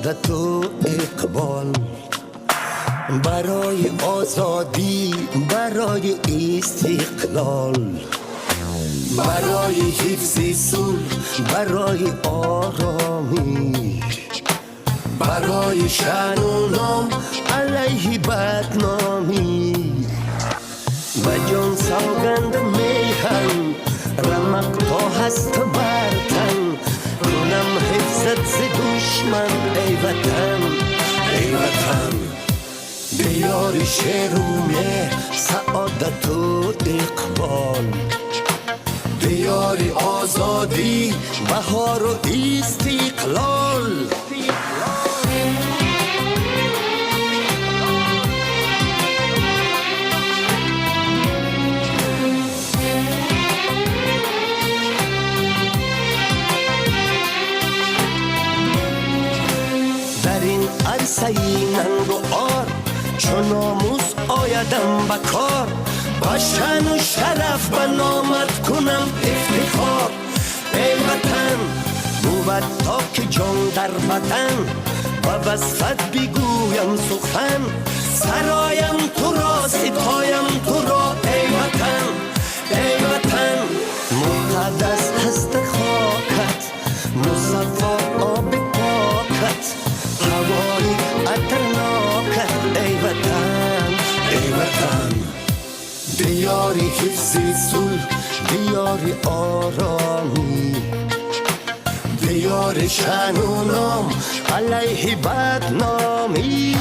سعادت و اقبال، برای آزادی، برای استقلال، برای حفظ صلح، برای آرامی، برای شأن و نام، علیه بدنامی. و جان سوگند میهم رمق تا هست بر تن، کنم حفظت ز دشمن ای وطن، ای وطن. بیار شعر و مهر، سعادت و اقبال، بیاری آزادی، بهار و استقلال. در این عرصه ننگ و آر، چون ناموس آیدم بکار، با شأن و شرف به نامت کنم افتخار. ای وطن بود تا که جان در بدن، و وصفت بگویم سخن، سرایم تو را، ستایم تو را ای وطن، ای وطن. مقدس هست خاکت، مصفا آب پاکت، هوای عطرناکت ای وطن، ای وطن. بیاری حفظ صلح، بیاری آرامی، بیاری شأن و نام، علیه بدنامی.